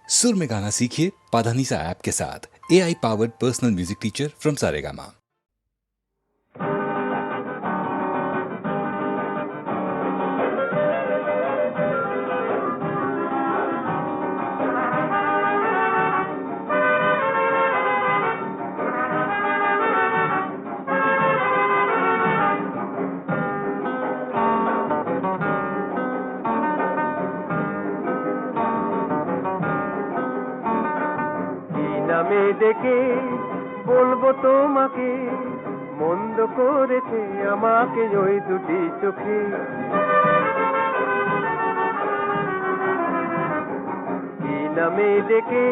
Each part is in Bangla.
सुर में गाना सीखिए पाधानीसा ऐप के साथ। AI powered personal music teacher from Saregama. নামে ডেকে বলবো তোমাকে, মন্দ করেছে আমাকে ওই দুটি চোখে। কি নামে ডেকে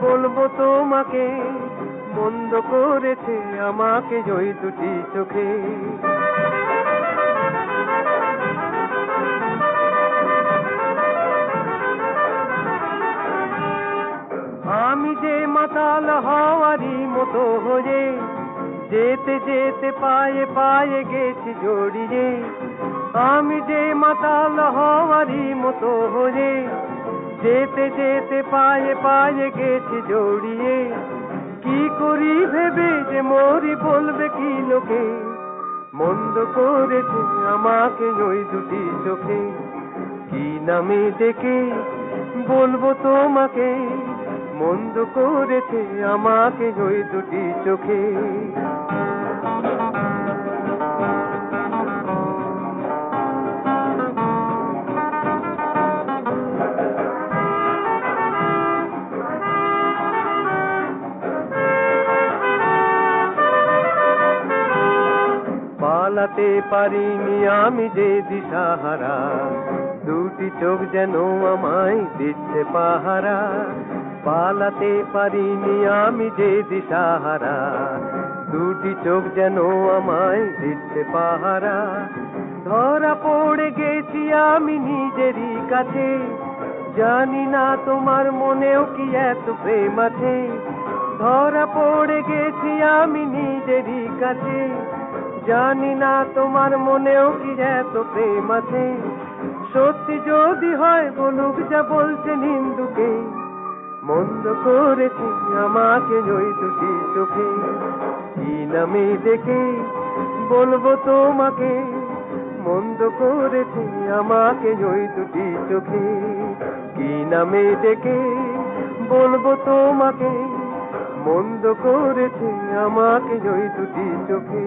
বলবো তোমাকে, মন্দ করেছে আমাকে ওই দুটি চোখে। আমি যে মাতাল হওয়ারই মতো হয়ে, যেতে যেতে পায়ে পায়ে গেছি জড়িয়ে। আমি যে মাতাল হওয়ারই মতো হয়ে, যেতে যেতে পায়ে পায়ে গেছি জড়িয়ে। কি করি ভেবে যে মরি বলবে কি লোকে, মন্দ করেছে আমাকে ওই দুটি চোখে। কি নামে ডেকে বলবো তোমাকে, মন্দ করেছে আমাকে ওই দুটি চোখে। পালাতে পারিনি আমি যে দিশাহারা, দুটি চোখ যেন আমায় দিচ্ছে পাহারা। পালাতে পারিনি আমি যে দিশাহারা, দুটি চোখ যেন আমায় দিচ্ছে পাহারা। ধরা পড়ে গেছি আমি নিজেরই কাছে, জানি না তোমার মনেও কি এত প্রেম আছে। ধরা পড়ে গেছি আমি নিজেরই কাছে, জানি না তোমার মনেও কি এত প্রেম আছে। সত্যি যদি হয় বলুক যা বলছে নিন্দুকে, মন্দ করেছে আমাকে ওই দুটি চোখে। কি নামে ডেকে বলবো তোমাকে, মন্দ করেছে আমাকে ওই দুটি চোখে। কি নামে ডেকে বলবো তোমাকে, মন্দ করেছে আমাকে ওই দুটি চোখে।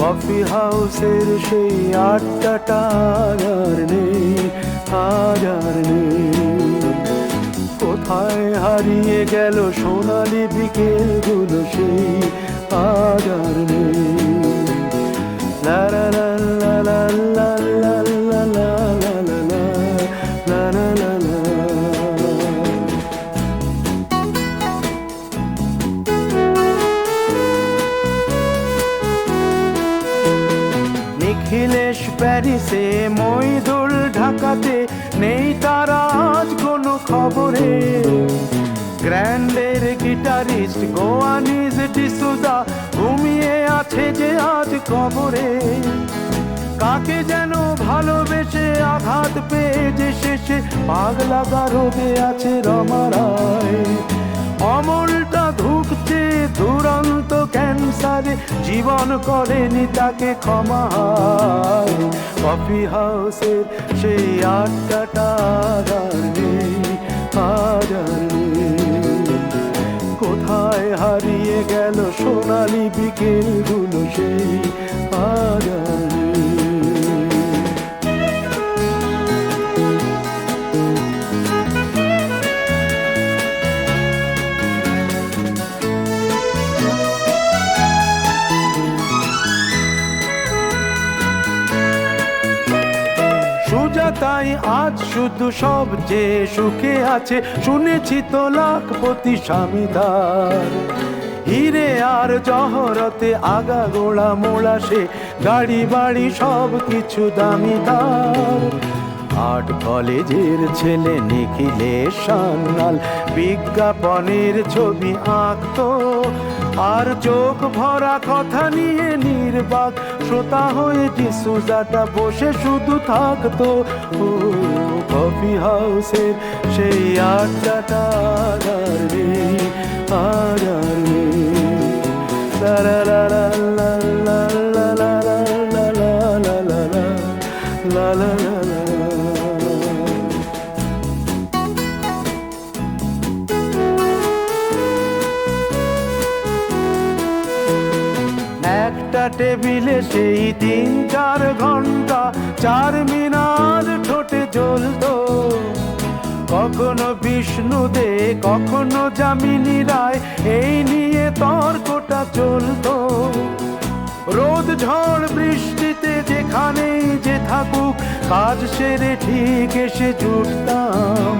কফি হাউসের সেই আড্ডাটা আর নেই, আজ আর নেই। কোথায় হারিয়ে গেল সোনালি বিকেলগুলো সেই, আজ আর নেই। লা লা লা লা লা লা লা লা লা লা লা লা লা লা। নিখিলেশ প্যারিসে, মইদুল ঢাকাতে, নেই তারা আজ কোনো খবরে। গ্র্যান্ডের গিটারিস্ট গোয়ানিজ ডিসুজা ঘুমিয়ে আছে যে আজ কবরে। কাকে যেন ভালোবেসে আঘাত পেয়ে যে শেষে পাগলা রোগে আছে রমা রায়। অমলটা ধুকছে দুরন্ত ক্যান্সারে, জীবন করেনি তাকে ক্ষমা। কফি হাউসের সেই আড্ডাটা আর নেই, আজ আর নেই। কোথায় হারিয়ে গেল সোনালি বিকেলগুলো সেই, আজ আর নেই। মেয়েরা তাই আজ শুধু সবচেয়ে সুখে আছে, শুনেছি তো লাখপতি স্বামীদার। হিরে আর জহরতে আগা গোড়া মোড়া সে, গাড়ি বাড়ি সব কিছু দামি তার। আর্ট কলেজের ছেলে নিখিলেশ সান্যাল বিজ্ঞাপনের ছবি আঁকতো, আর চোখ ভরা কথা নিয়ে নির্বাক শ্রোতা হয়ে ডিসুজাটা বসে শুধু থাকতো। ও কফি হাউসের সেই আড্ডাটা আর নেই, আর নেই। লা লা লা লা লা লা লা লা লা লা লা লা লা লা। একটা টেবিলে সেই 3-4 ঘন্টা চার মিনার ঠোঁটে জ্বলতো, কখনো বিষ্ণু দে কখনো যামিনী রায়, এই নিয়ে তর্কটা চলতো। রোদ ঝড় বৃষ্টিতে যেখানেই যে থাকুক, কাজ সেরে ঠিক এসে জুটতাম।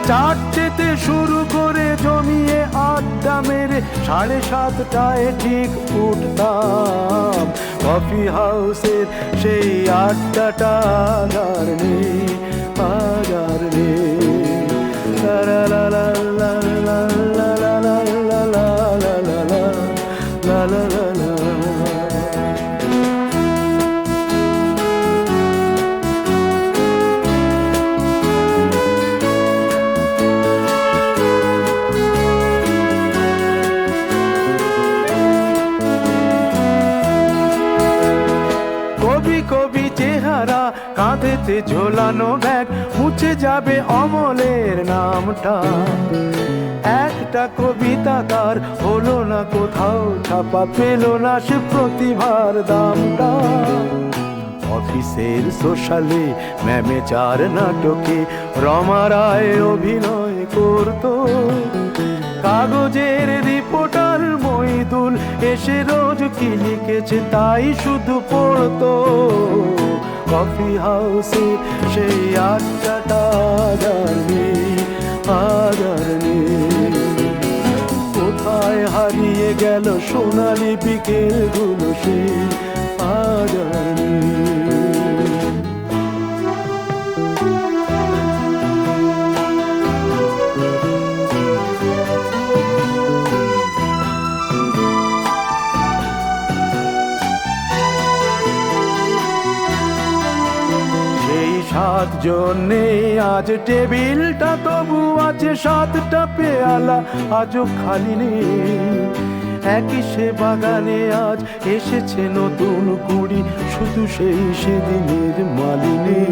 চারটেতে শুরু করে জমিয়ে আড্ডা মেরে 7:30টায় ঠিক উঠতাম। কফি হাউসের সেই আড্ডাটা আর নেই, আর নেই। লা লা লা লা লা লা লা লা লা লা লা লা লা লা লা। কবি কবি চেহারা, কাঁধেতে ঝোলানো ব্যাগ, মুছে যাবে অমলের নামটা। একটা কবিতা তার হলো না কোথাও ছাপা, পেল না সে প্রতিভার দামটা। অফিসের সোশ্যালে ম্যামে 4 নাটকে রমা রায় অভিনয় করতো। কাগজের রিপোর্টার মইদুল এসে রোজ কি লিখেছে তাই শুধু পড়তো। কফি হাউসে সেই আড্ডাটা আর নেই, আর নেই। কোথায় হারিয়ে গেল সোনালি বিকেলগুলো সেই, আর নেই। সেই 7 জন নেই আজ টেবিলটা, তবু আছে 7টা পেয়ালা আজও খালি নেই। একই সে বাগানে আজ এসেছে নতুন কুড়ি, শুধু সেই সেদিনের মালিনী।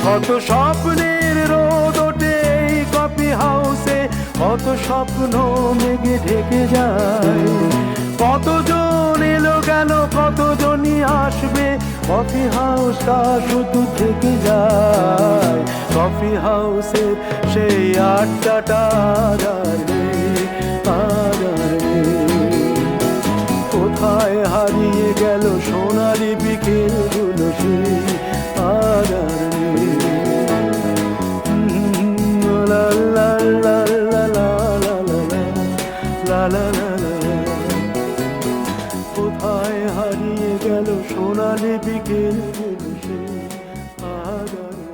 কত স্বপ্নের রোদ ওঠে এই কফি হাউসে, কত স্বপ্ন মেঘে ঢেকে যায়। কতজন এলো গেল, কতজনই আসবে, কফি হাউসটা শুধু থেকে যায়। কফি হাউসের সেই আড্ডাটা আর নেই, আর নেই। কোথায় হারিয়ে গেল সোনালি বিকেলগুলো সেই, আর নেই। লা লা লা লা লা লা লা লা লা। কোথায় হারিয়ে গেল সোনালি বিকেলগুলো সেই, আর নেই।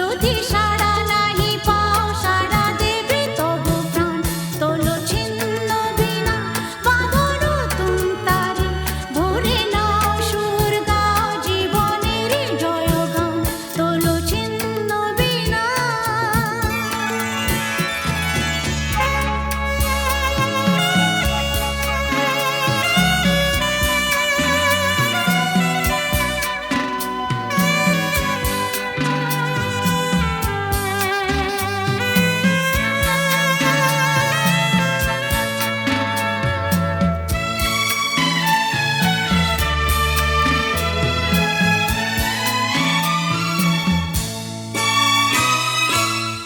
যদি সাড়া নাহি পাও সাড়া দেবে তবু প্রাণ তোলো ছিন্ন বিনা বাঁধো নতুন তারে ভরে নাও সুর গাও জীবনের জয়গান তোলো ছিন্ন বিনা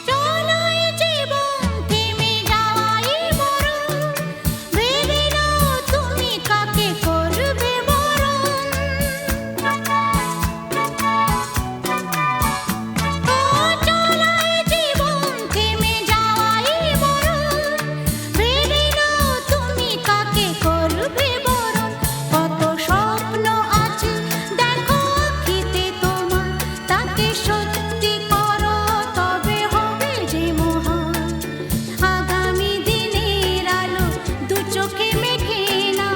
চলাই জীবন থেমে যাওয়াই মরণ ভেবে নাও তুমি কাকে করবে বরণ চলাই জীবন থেমে যাওয়াই মরণ ভেবে নাও তুমি কাকে করবে বরণ কত স্বপ্ন আছে দেখো আখিতে তোমার তাকে সত্যি করো তবে হবে যে মহান আগামী দিনের আলো দু চোখে মেখে নাও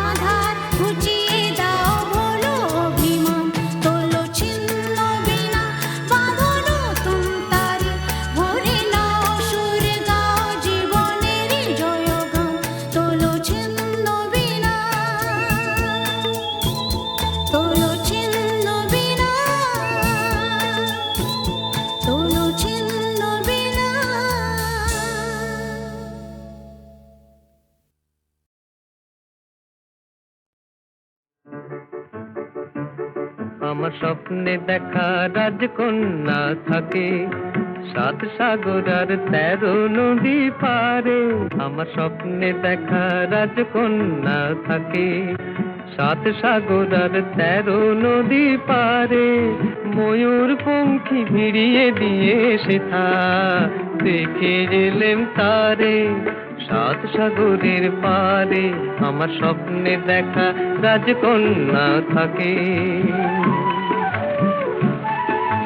আধার ঘুচিয়ে দাও বলো অভিমান তোলো ছিন্ন বিনা বাঁধো নতুন তারে ভরে নাও সুর গাও জীবনের জয়গান তোলো ছিন্ন বিনা তোলো ছিন্ন বিনা তোলো ছিন্ন বিনা আমার স্বপ্নে দেখা রাজকন্যা থাকে সাত সাগর আর 13 নদী পারে আমার স্বপ্নে দেখা রাজকন্যা থাকে সাত সাগর আর 13 নদী পারে ময়ূর পঙ্খী ভিড়িয়ে দিয়ে সেথা দেখে এলেম তারে সাত সাগরের পারে আমার স্বপ্নে দেখা রাজকন্যা থাকে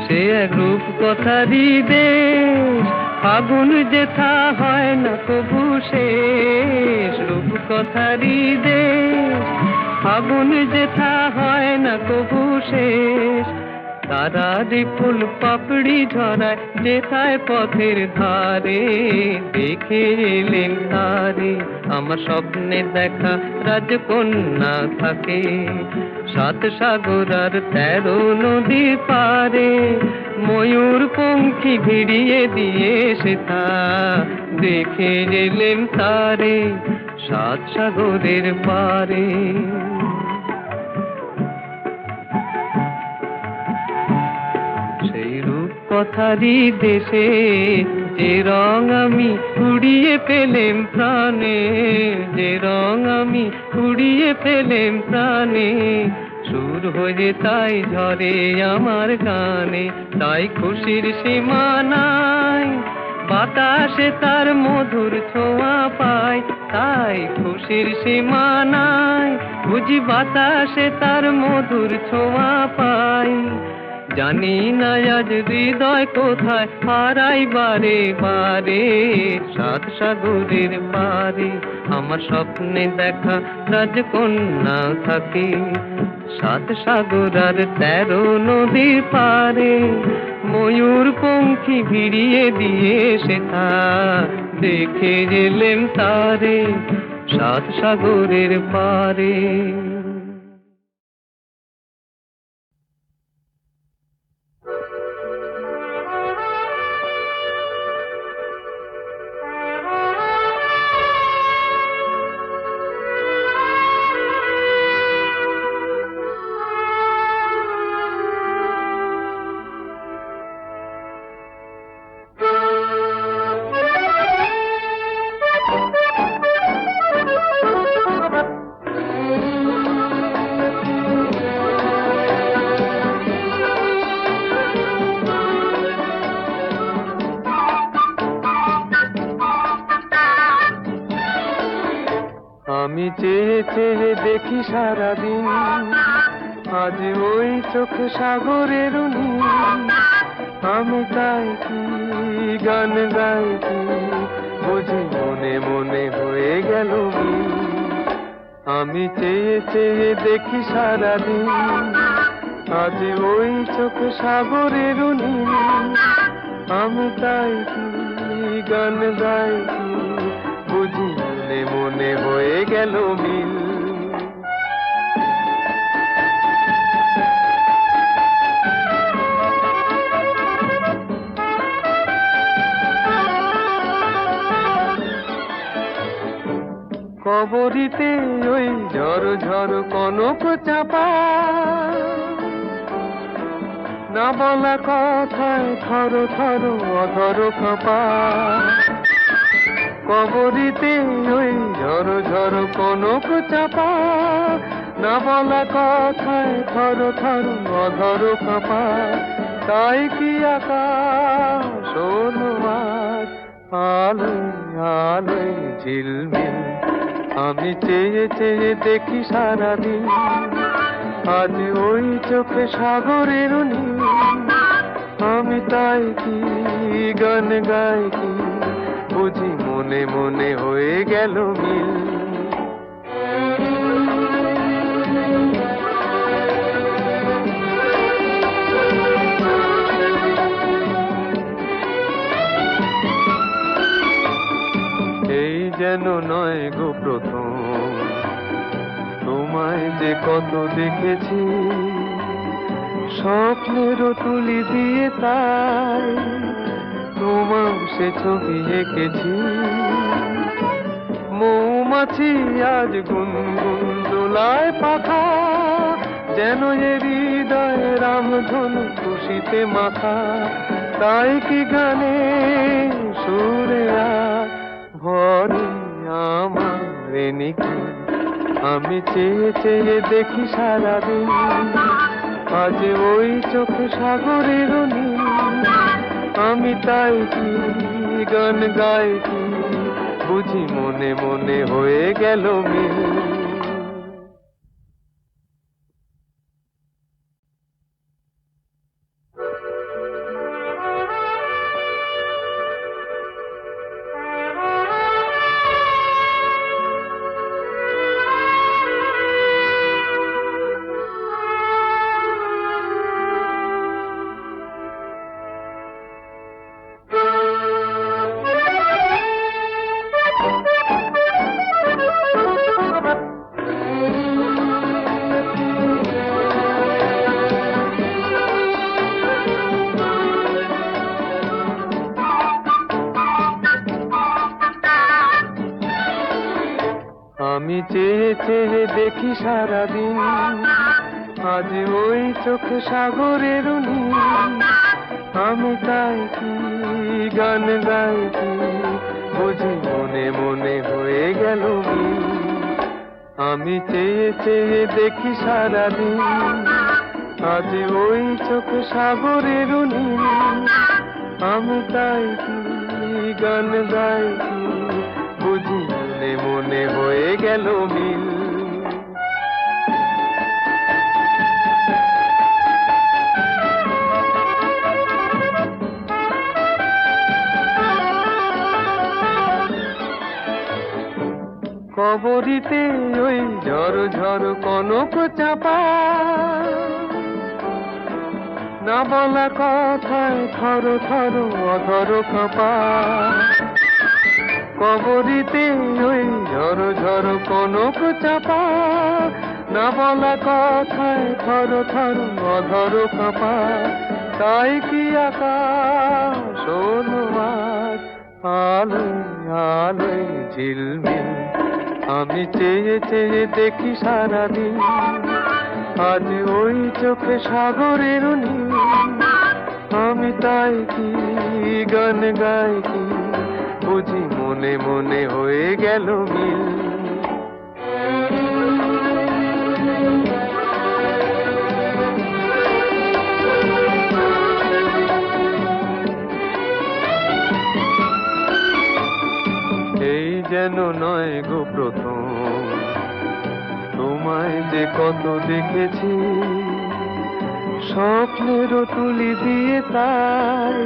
সে এক রূপ কথারই দেশ ফাগুন যেথা হয় না কবু শেষ রূপ কথারই দেশ ফাগুন যেথা হয় না কবু শেষ তারারি ফুল পাপড়ি ঝরায় যেথায় পথের ধারে দেখে এলেন তারে আমার স্বপ্নে দেখা রাজকন্যা থাকে সাত সাগর আর 13 নদী পারে ময়ূর পঙ্খী ভিড়িয়ে দিয়ে সেথা দেখে এলেন তারে সাত সাগরের পারে সেই রূপ কথারই দেশে যে রং আমি উড়িয়ে পেলেম প্রাণে যে রং আমি উড়িয়ে পেলেম প্রাণে সুর হয়ে তাই ঝরে আমার গানে তাই খুশির সীমা নাই বাতাসে তার মধুর ছোঁয়া পায় তাই খুশির সীমা নাই বুঝি বাতাসে তার মধুর ছোঁয়া পাই জানি না আজ হৃদয় কোথায় হারাই বারে বারে সাত সাগরের পারে আমার স্বপ্নে দেখা রাজকন্যা থাকে সাত সাগর আর 13 নদীর পারে ময়ূর পঙ্খী ভিড়িয়ে দিয়ে সেথা দেখে এলেম তারে সাত সাগরের পারে আমি চেয়ে চেয়ে দেখি সারাদিন আজ ওই চোখে সাগরের নীল আমি তাই কি গান গাইছি, বুঝি মনে মনে হয়ে গেল মিল। আমি চেয়ে চেয়ে দেখি সারাদিন, আজ ওই চোখে সাগরের নীল। আমি তাই কি গান গাইছি, বুঝি মনে মনে হয়ে গেল মিল। কবরিতে ওই ঝড় ঝড় কনক চাপা, না বলা কথায় থর থর অধর কাঁপা। কবরিতে ওই ঝড় ঝড় কনক চাপা, না বলা কথায় থর থর অধর কাঁপা। তাই কি আকাশ হলো আজ আলোয় আলোয় ঝিলমিল। আমি চেয়ে চেয়ে দেখি সারাদিন, আজ ওই চোখে সাগরের নীল। আমি তাই কি গান গাইছি, বুঝি মনে মনে হয়ে গেল মিল। এই যেন নয় গো প্রথম, তোমায় যে কত দেখেছি, স্বপ্নেরও তুলি দিয়ে তাই তোমার সে ছবি এঁকেছি। মৌমাছি আজ গুনগুন দোলায় পাখা, যেন এ হৃদয় রামধনু খুশিতে মাথা। তাই কি গানে সুরে আজ ভরে আমার নিখিল। আমি চেয়ে চেয়ে দেখি সারাদিন, আজ ওই চোখে সাগরের নীল। আমি তাই কি গান গাইছি, বুঝি মনে মনে হয়ে গেল মিল। আমি চেয়ে চেয়ে দেখি সারাদিন, আজ ওই চোখে সাগরের নীল। আমি তাই কি গান গাইছি, বুঝি মনে মনে হয়ে গেল মিল। আমি চেয়ে চেয়ে দেখি সারাদিন, আজ ওই চোখে সাগরের নীল। আমি তাই কি গান গাইছি, বুঝি মনে মনে হয়ে গেল মিল। কবরিতে ওই ঝড় ঝড় কনক চাপা, না বলা কথায় থর থর অধর কাঁপা। কবরিতে ওই ঝড় ঝড় কনক চাপা, না বলা কথায় থর থর অধর কাঁপা। তাই কি আকাশ হলো আজ আলোয় আলোয় ঝিলমিল। আমি চেয়ে চেয়ে দেখি সারাদিন, আজ ওই চোখে সাগরের নীল। আমি তাই কি গান গাইছি, বুঝি মনে মনে হয়ে গেল মিল। এই যেন নয় গো প্রথম, তোমায় যে কত দেখেছি, স্বপ্নেরও তুলি দিয়ে তাই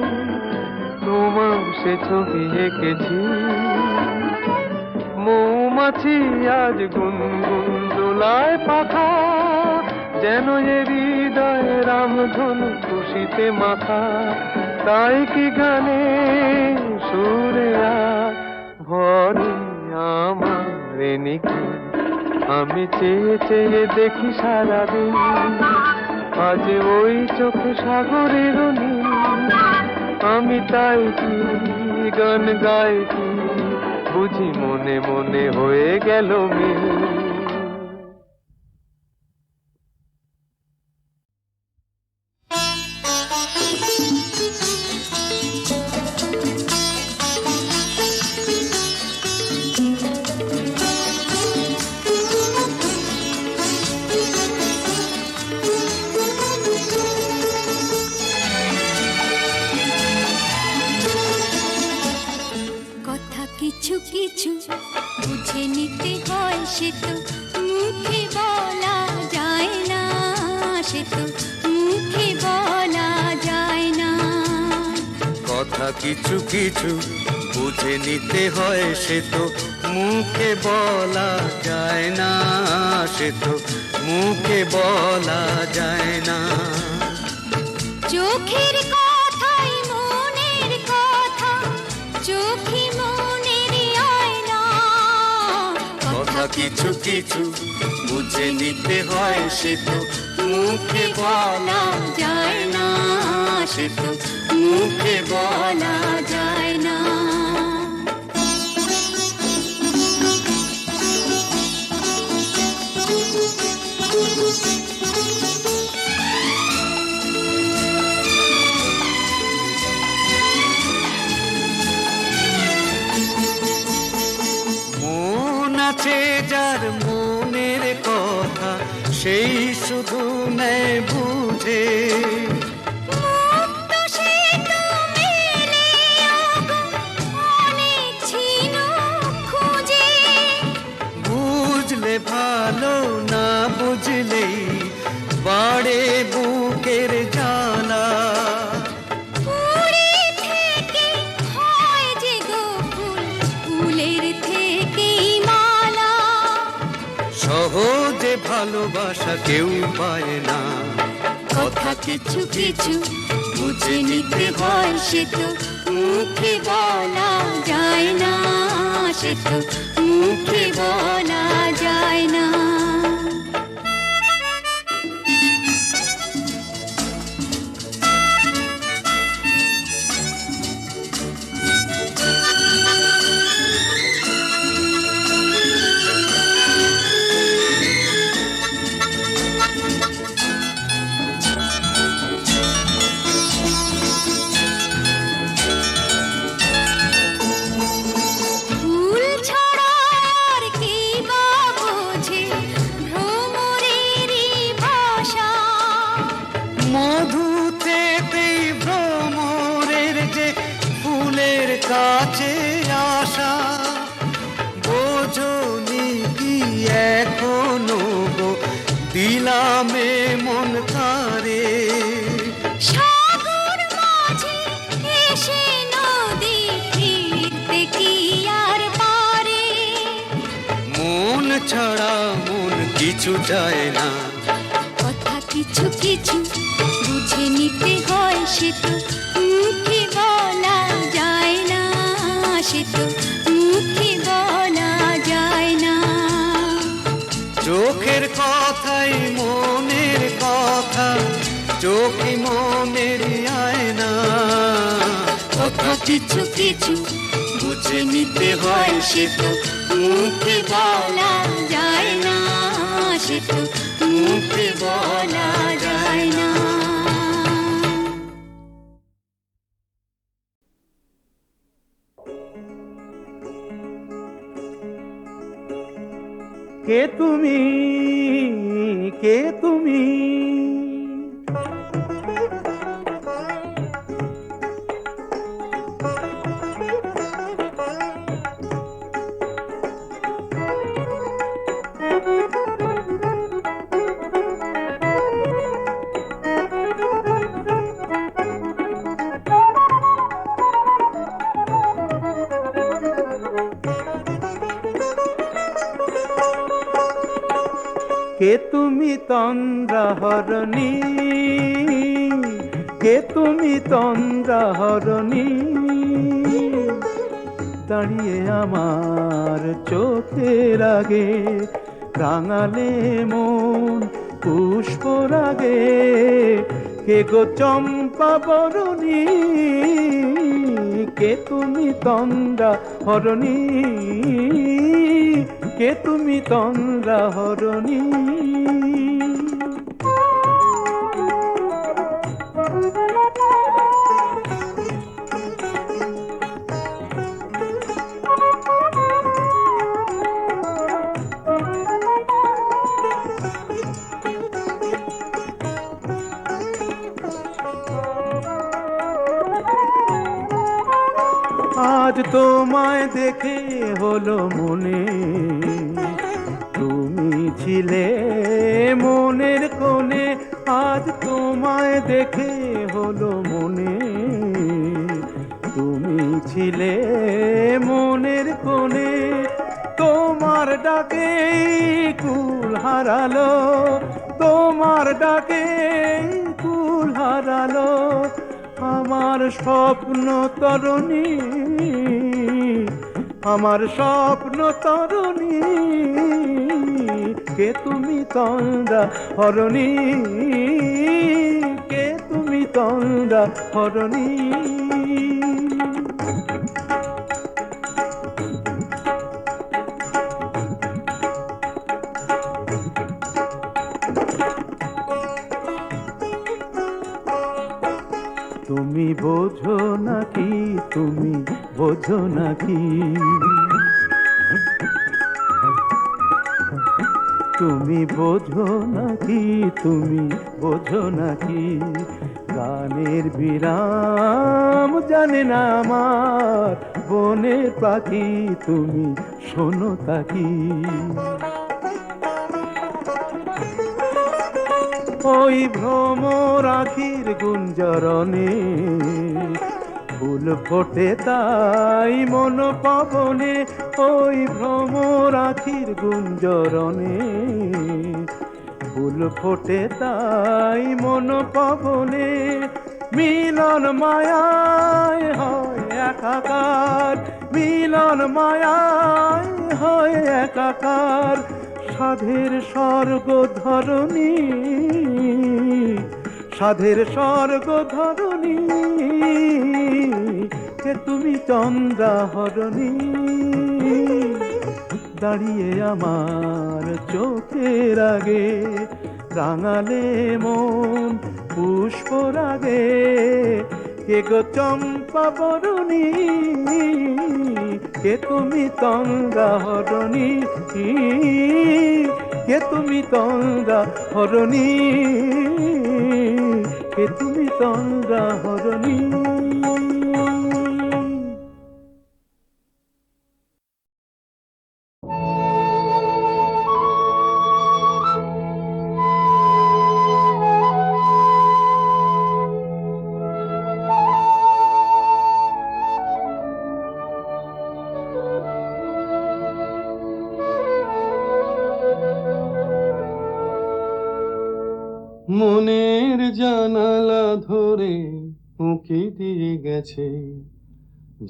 তোমার সে ছবি এঁকেছি। মৌমাছি আজ গুনগুন দোলায় পাখা, যেন এ হৃদয়ে রামধনু খুশিতে মাখা। তাই কি গানে সুরে আর ভরে আমার নিকি, আমি চেয়ে চেয়ে দেখি সারাদিন, আজ ওই চোখে সাগরের নীল। আমি তাই কি গান গাই কি, বুঝি মনে মনে হয়ে গেল মিল। কথা কিছু কিছু বুঝে নিতে হয়, সে তো মুখে বলা যায় না, সে তো মুখে বলা যায় না। কথা কিছু কিছু বুঝে নিতে হয়, সে তো মুখে বলা যায় না, সে তো মুখে বলা যায় না। চোখের কথাই মনের কথা, চোখে মনের আয়না। কথা কিছু কিছু বুঝে নিতে হয়, সে তো মুখে বলা যায় না, সে তো মুখে বলা যায় না। মন আছে যার মনের কথা, সেই শুধু নেয় বুঝে। মুক্ত সে তো মেলে অনেক ছিল খুঁজে। বুঝলে ভালো, না বুঝলেই বাড়ে বুকের জ্বালা। ফুলের থেকে হয় যে গো ফুল, ফুলের থেকেই মালা। সহজে ভালোবাসা কেউ পায় না। কথা কিছু কিছু বুঝে নিতে হয়, সে তো মুখে বলা যায় না, সে তো মুখে বলা যায় না। ফুল ছাড়া আর কি বা বোঝে ভ্রমরেরই ভাষা। মধুতে ভ্রমরের যে ফুলের কাছে আসা। বোঝনি কি এখনো গো দিলামে মন কারে। সাগর মাঝে এসে নদী ফিরতে কি আর পারে। মন ছাড়া মন কিছু চায় না। কথা কিছু কিছু বুঝে নিতে হয়, সে তো মুখে বলা যায় না, সে তো মুখে বলা যায় না। চোখের কথাই মনের কথা, চোখে মনের আয়না। কথা কিছু কিছু বুঝে নিতে হয়, সে তো মুখে বলা যায় না, সে তো মুখে বলা যায় না। কে তুমি, কে তুমি? কে তুমি তন্দ্রাহরণী, কে তুমি তন্দ্রাহরণী, দাঁড়িয়ে আমার চোখের আগে রাঙালে মন পুষ্পরাগে। কে গো চম্পা বরণী, কে তুমি তন্দ্রাহরণী, কে তুমি তন্দ্রাহরণী। আজ তোমায় দেখে হলো মনে, তুমি ছিলে মনের কোণে। আজ তোমায় দেখে হলো মনে, তুমি ছিলে মনের কোণে। তোমার ডাকে কুল হারালো, তোমার ডাকে কুল হারালো আমার স্বপ্ন তরণী, আমার স্বপ্ন তরণী। কে তুমি তন্দ্রাহরণী, কে তুমি তন্দ্রাহরণী। তুমি বোঝো নাকি, তুমি বোঝো নাকি, তুমি বোঝো নাকি, তুমি বোঝো নাকি। গানের বিরাম জানে না আমার বনের পাখি, তুমি শোনো তাকি। ওই ভ্রমর আখির গুঞ্জরণে ফুল ফোটে তাই মন পবনে। ওই ভ্রমর আখির গুঞ্জরণে ফুল ফোটে তাই মন পবনে। মিলন মায়ায় হয় একাকার, মিলন মায়ায় হয় একাকার। সাধের স্বর্গ ধরণী, সাধের স্বর্গ ধরণী। কে তুমি চন্দ্রাহরণী, দাঁড়িয়ে আমার চোখের আগে রাঙালে মন পুষ্পরাগে। কে গো চম্পা বরণী, কে তুমি তন্দ্রাহরণী, কে তুমি তন্দ্রাহরণী, কে তুমি তন্দ্রাহরণী। মনের জানালা ধরে উঁকি দিয়ে গেছে,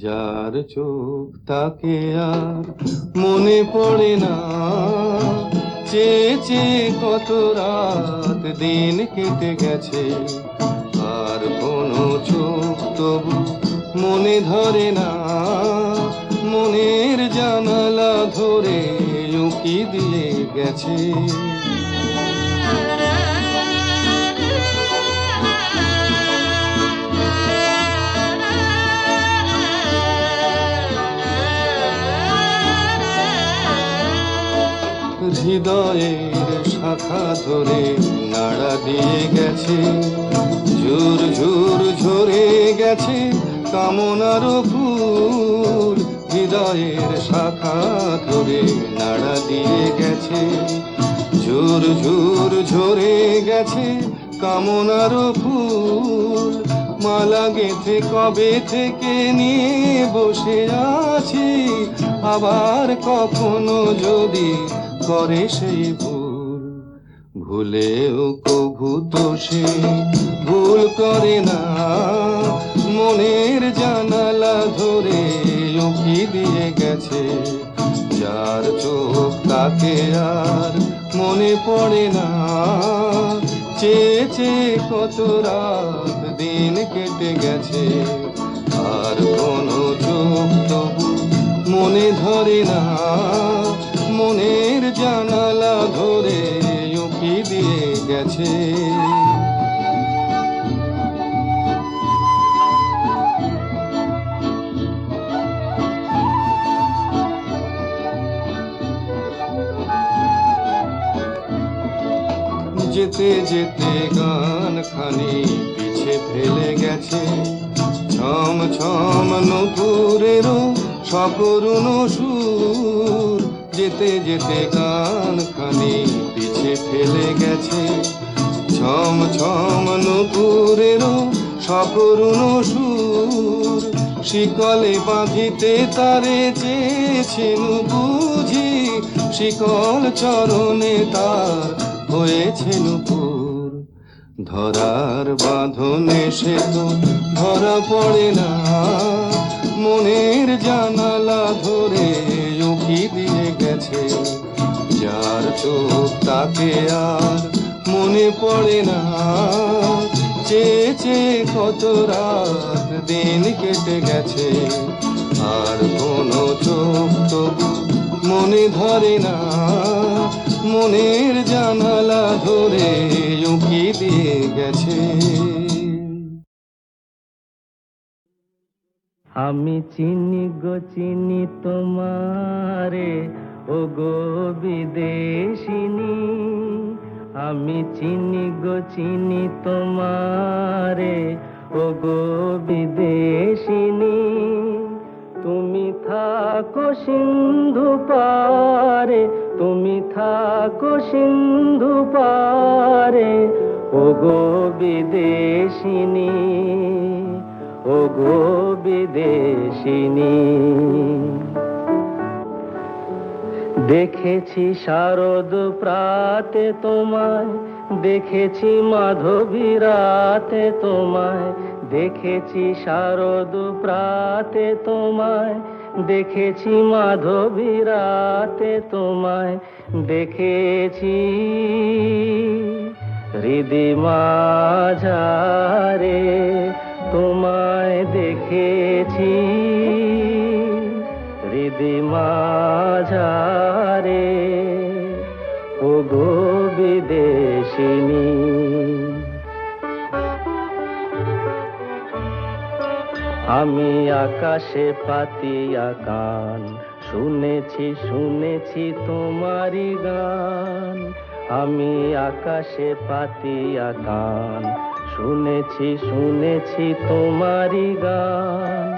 যার চোখ তাকে আর মনে পড়ে না। চেয়ে চেয়ে কত রাত দিন কেটে গেছে, আর কোনো চোখ তবু মনে ধরে না। মনের জানালা ধরে উঁকি দিয়ে গেছে। হৃদয়ের শাখা ধরে নাড়া দিয়ে গেছে, ঝুর ঝুর ঝরে গেছে কামনার ফুল। হৃদয়ের শাখা ধরে নাড়া দিয়ে গেছে, ঝুর ঝুর ঝরে গেছে কামনার ফুল। মালা গেঁথে কবে থেকে নিয়ে বসে আছি, আবার কখনো যদি করে সেই ভুল। ভুলেও কভু তো সে ভুল করে না, মনের জানালা ধরে উকি দিয়ে গেছে। যার চোখ তাকে আর মনে পড়ে না, চেয়ে চেয়ে কত রাত দিন কেটে গেছে। আর কোনো চোখ তবু মনে ধরে না, মনের জানালা ধরে উকি দিয়ে গেছে। যেতে যেতে গান খানি পিছে ফেলে গেছে, ছম ছম নূপুরেরও সকরুণ সুর। যেতে যেতে গান খানি পিছে ফেলে গেছে, ছম ছম নূপুরেরও সকরুণ সুর। শিকলে বাঁধিতে তারে চেয়েছেন বুঝি, শিকল চরণে তার হয়েছে নূপুর। ধরার বাঁধনে সে তো ধরা পড়ে না, মনের জানালা ধরে উকি দিয়ে গেছে। যার চোখ তাকে আর মনে পড়ে না, চেয়ে চেয়ে কত রাত দিন কেটে গেছে। আর কোনো চোখ তবু মনে ধরে না, মনের জানালা ধরে উকি দিয়ে গেছে। আমি চিনি গো চিনি তোমারে, ও গো বিদেশিনী। আমি চিনি গো চিনি তোমারে, ও গো বিদেশিনী। তুমি থাকো সিন্ধু পারে, তুমি থাকো সিন্ধু পারে, ও গো বিদেশিনী, ও গো বিদেশিনী। দেখেছি শারদ প্রাতে তোমায়, দেখেছি মাধবী রাতে তোমায়, দেখেছি শারদ প্রাতে তোমায়, দেখেছি মাধবী রাতে তোমায়, দেখেছি হৃদি মাঝারে তোমায়, দেখেছি হৃদি মাঝারে, ও গো বিদেশিনী। আমি আকাশে পাতিয়া গান, শুনেছি শুনেছি তোমারি গান। আমি আকাশে পাতিয়া গান, শুনেছি শুনেছি তোমারি গান।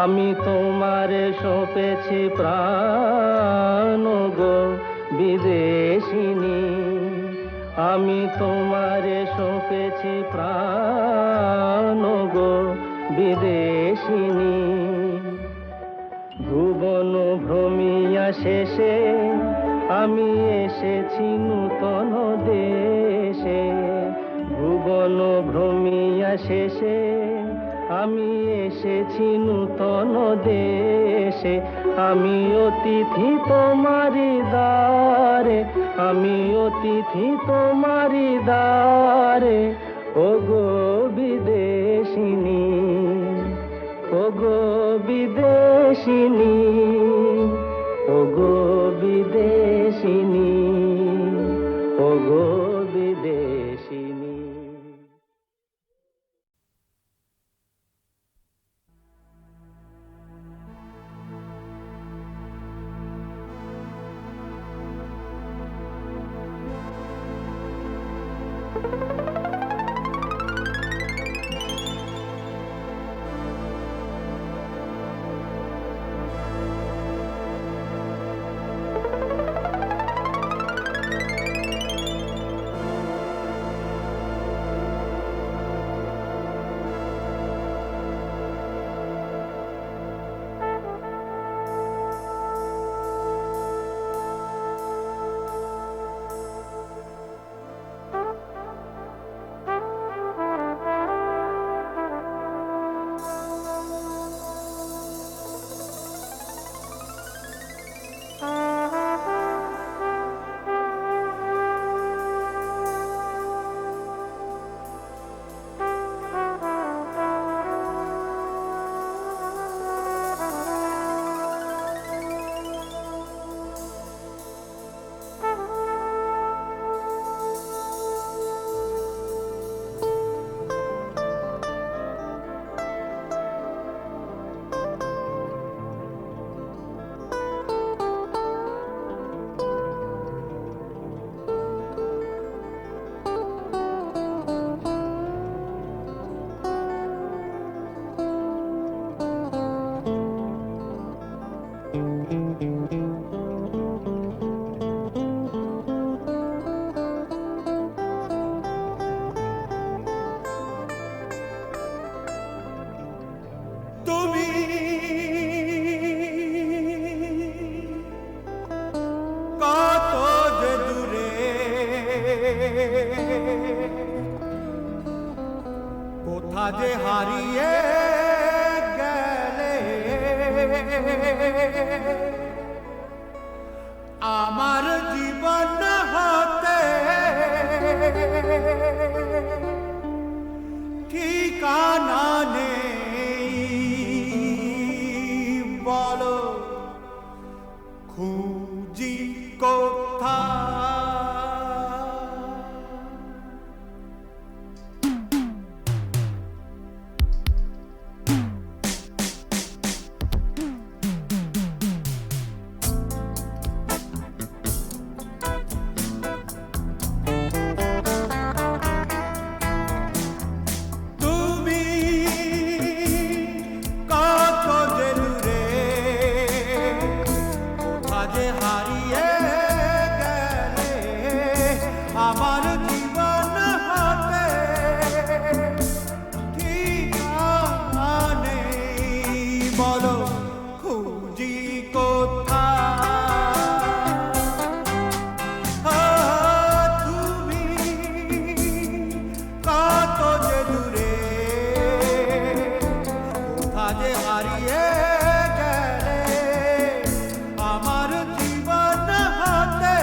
আমি তোমারে সঁপেছি প্রাণ, গো বিদেশিনী। আমি তোমারে সঁপেছি প্রাণ, গো বিদেশিনী। ভুবন ভ্রমিয়া শেষে আমি এসেছি নূতন দেশে। ভুবন ভ্রমিয়া শেষে আমি এসেছি নূতন দেশে। আমি অতিথি তোমারি দ্বারে, আমি অতিথি তোমারি দ্বারে, ও গো বিদেশিনী, ও গো বিদেশিনী, ও গো বিদেশিনী, ও গো বিদেশিনী। হারিয়ে গেলে আমার জীবন হতে ঠিকানা নেই বলো খুঁজি কোথায় হারিয়ে গেলে আমার জীবন হতে ঠিকানা নেই বলো খুঁজি কোথায় তুমি কত যে দূরে কোথা যে হারিয়ে গেলে আমার জীবন হতে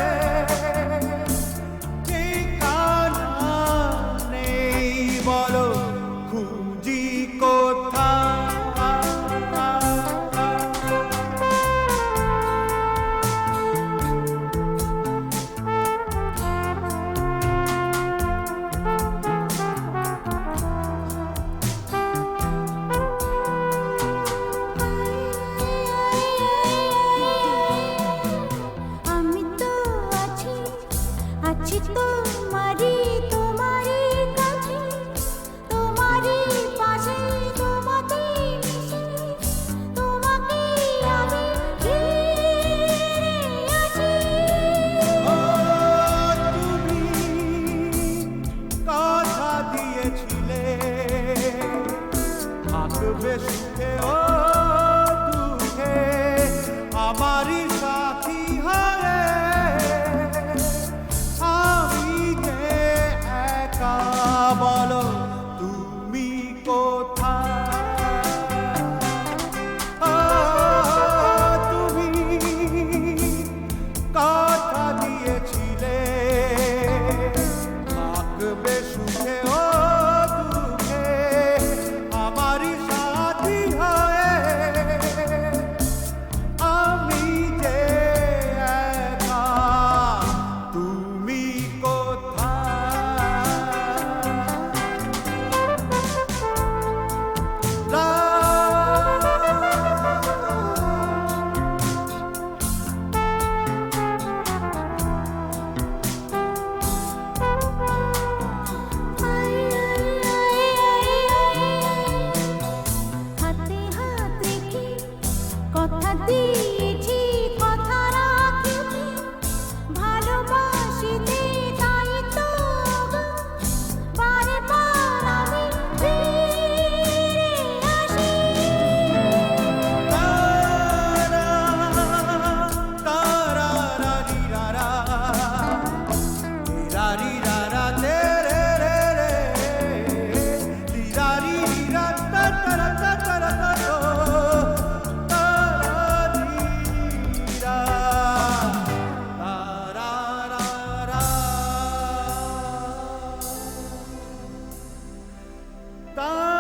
ঠিকানা নেই বলো খুঁজি কোথায় আমি তো আছি আছি তোমারই তোমারই কাছে তোমারই পাশে তোমাকে মিশে তোমাকে আমি ঘিরে আছি ও তুমি কথা দিয়েছিলে থাকবে সুখে ও দুঃখে আমারই সাথী হয়ে আমি যে একা বলো তুমি কোথায় তুমি কথা দিয়েছিলে থাকবে সুখে ও দুঃখে আমারই সাথী হয়ে আমি যে একা তুমি হাতে হাত রেখে কথা দিয়েছি কথা রাখিনি ভালোবাসিতে তাই তো গো বারে বার আমি ফিরে আসি তা